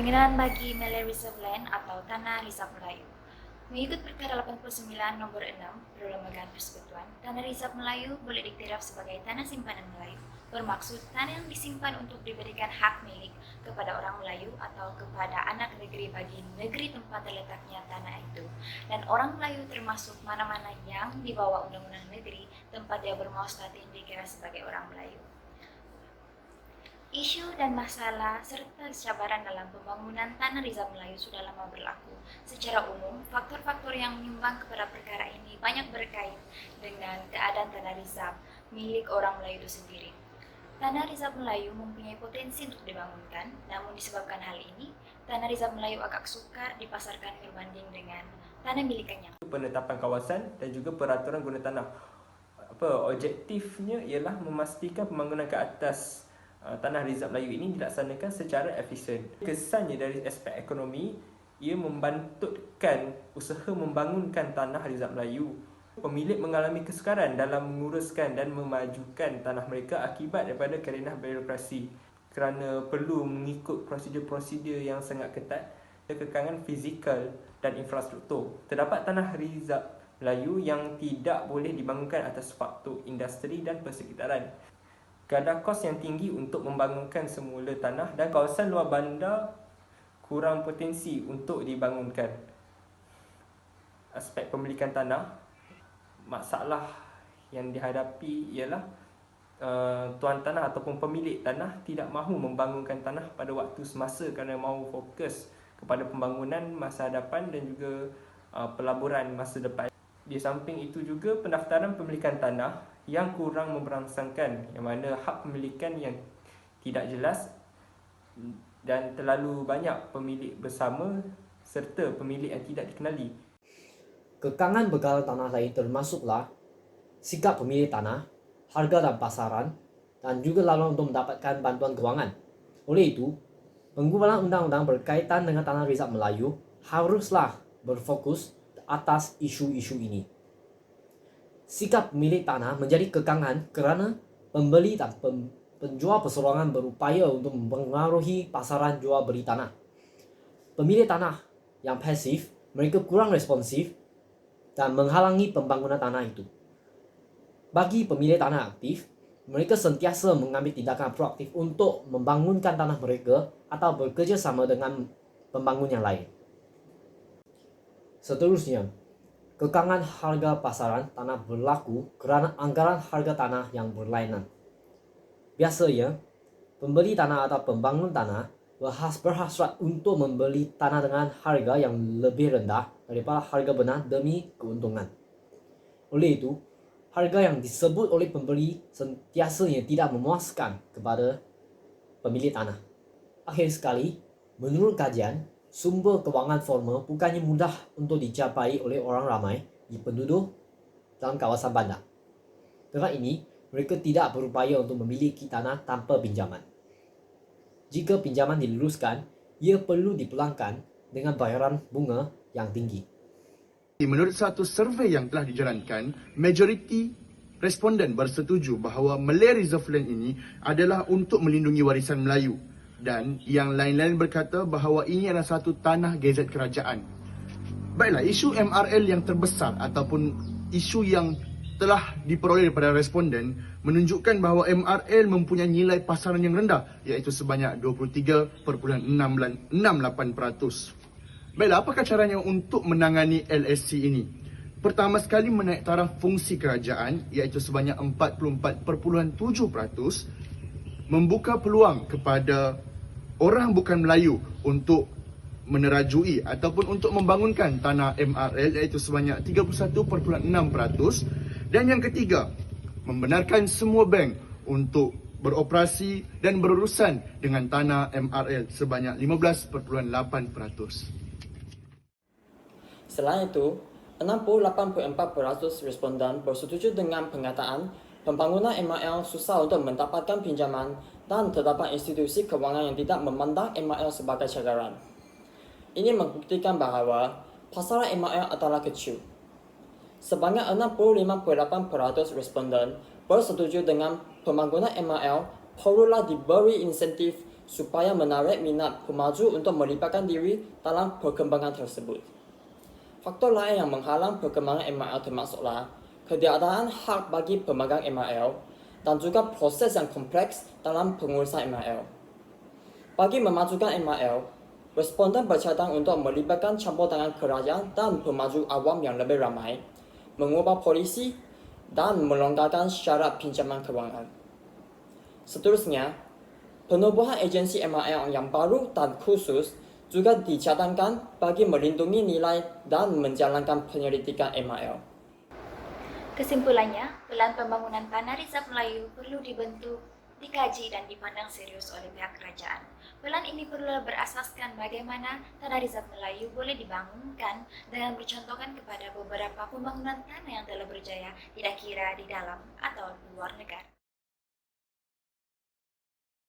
Pengenalan bagi Malay Reserve Land atau Tanah Reserve Melayu. Mengikut Perkara 89 Nomor 6 Perlembagaan Persekutuan, Tanah Reserve Melayu boleh diktiraf sebagai tanah simpanan Melayu. Bermaksud tanah yang disimpan untuk diberikan hak milik kepada orang Melayu atau kepada anak negeri bagi negeri tempat terletaknya tanah itu. Dan orang Melayu termasuk mana-mana yang di bawah undang-undang negeri tempat dia bermaus latin dikira sebagai orang Melayu. Isu dan masalah serta cabaran dalam pembangunan Tanah Reserve Melayu sudah lama berlaku. Secara umum, faktor-faktor yang menyumbang kepada perkara ini banyak berkait dengan keadaan Tanah Reserve milik orang Melayu itu sendiri. Tanah Reserve Melayu mempunyai potensi untuk dibangunkan, namun disebabkan hal ini, Tanah Reserve Melayu agak sukar dipasarkan berbanding dengan tanah milikannya. Penetapan kawasan dan juga peraturan guna tanah. Objektifnya ialah memastikan pembangunan ke atas Tanah Reserve Melayu ini dilaksanakan secara efisien. Kesannya dari aspek ekonomi, ia membantutkan usaha membangunkan Tanah Reserve Melayu. Pemilik mengalami kesukaran dalam menguruskan dan memajukan tanah mereka akibat daripada kerenah birokrasi kerana perlu mengikut prosedur-prosedur yang sangat ketat dan kekangan fizikal dan infrastruktur. Terdapat Tanah Reserve Melayu yang tidak boleh dibangunkan atas faktor industri dan persekitaran. Kadar kos yang tinggi untuk membangunkan semula tanah dan kawasan luar bandar kurang potensi untuk dibangunkan. Aspek pemilikan tanah, masalah yang dihadapi ialah tuan tanah ataupun pemilik tanah tidak mahu membangunkan tanah pada waktu semasa kerana mahu fokus kepada pembangunan masa hadapan dan juga pelaburan masa depan. Di samping itu juga pendaftaran pemilikan tanah yang kurang memberangsangkan, yang mana hak pemilikan yang tidak jelas dan terlalu banyak pemilik bersama serta pemilik yang tidak dikenali. Kekangan bekal tanah lain termasuklah sikap pemilik tanah, harga dan pasaran, dan juga laluan untuk mendapatkan bantuan kewangan. Oleh itu, penggubalan undang-undang berkaitan dengan Tanah Reserve Melayu haruslah berfokus atas isu-isu ini. Sikap pemilik tanah menjadi kekangan kerana pembeli dan penjual perseorangan berupaya untuk mempengaruhi pasaran jual beli tanah. Pemilik tanah yang pasif, mereka kurang responsif dan menghalangi pembangunan tanah itu. Bagi pemilik tanah aktif, mereka sentiasa mengambil tindakan proaktif untuk membangunkan tanah mereka atau bekerjasama dengan pembangun yang lain. Seterusnya, kekangan harga pasaran tanah berlaku kerana anggaran harga tanah yang berlainan. Biasanya, pembeli tanah atau pembangun tanah berhasrat untuk membeli tanah dengan harga yang lebih rendah daripada harga benar demi keuntungan. Oleh itu, harga yang disebut oleh pembeli sentiasanya tidak memuaskan kepada pemilik tanah. Akhir sekali, menurut kajian, sumber kewangan formal bukannya mudah untuk dicapai oleh orang ramai di penduduk dalam kawasan bandar. Dengan ini, mereka tidak berupaya untuk memiliki tanah tanpa pinjaman. Jika pinjaman diluluskan, ia perlu dipulangkan dengan bayaran bunga yang tinggi. Menurut satu survei yang telah dijalankan, majoriti responden bersetuju bahawa Malay Reserve Land ini adalah untuk melindungi warisan Melayu. Dan yang lain-lain berkata bahawa ini adalah satu tanah gazet kerajaan. Baiklah, isu MRL yang terbesar ataupun isu yang telah diperoleh daripada responden menunjukkan bahawa MRL mempunyai nilai pasaran yang rendah, iaitu sebanyak 23.68%. Baiklah, apakah caranya untuk menangani LSC ini? Pertama sekali, menaik taraf fungsi kerajaan, iaitu sebanyak 44.7%, membuka peluang kepada orang bukan Melayu untuk menerajui ataupun untuk membangunkan tanah MRL, iaitu sebanyak 31.6%. Dan yang ketiga, membenarkan semua bank untuk beroperasi dan berurusan dengan tanah MRL sebanyak 15.8%. Selain itu, 68.4% responden bersetuju dengan pengataan pembangunan MRL susah untuk mendapatkan pinjaman dan terdapat institusi kewangan yang tidak memandang MRL sebagai cagaran. Ini membuktikan bahawa pasaran MRL adalah kecil. Sebanyak 65.8% responden bersetuju dengan pembangunan MRL perlulah diberi insentif supaya menarik minat pemaju untuk melibatkan diri dalam perkembangan tersebut. Faktor lain yang menghalang perkembangan MIL termasuklah ketiadaan hak bagi pemegang MIL dan juga proses yang kompleks dalam pengurusan MIL. Bagi memajukan MIL, responden bercadang untuk melibatkan campur tangan kerajaan dan pemaju awam yang lebih ramai, mengubah polisi, dan melonggarkan syarat pinjaman kewangan. Seterusnya, penubuhan agensi MIL yang baru dan khusus juga dicadangkan bagi melindungi nilai dan menjalankan penyelidikan MIL. Kesimpulannya, pelan pembangunan Tanah Rizab Melayu perlu dibentuk, dikaji dan dipandang serius oleh pihak kerajaan. Pelan ini perlu berasaskan bagaimana Tanah Rizab Melayu boleh dibangunkan dengan bercontohkan kepada beberapa pembangunan tanah yang telah berjaya tidak kira di dalam atau luar negara.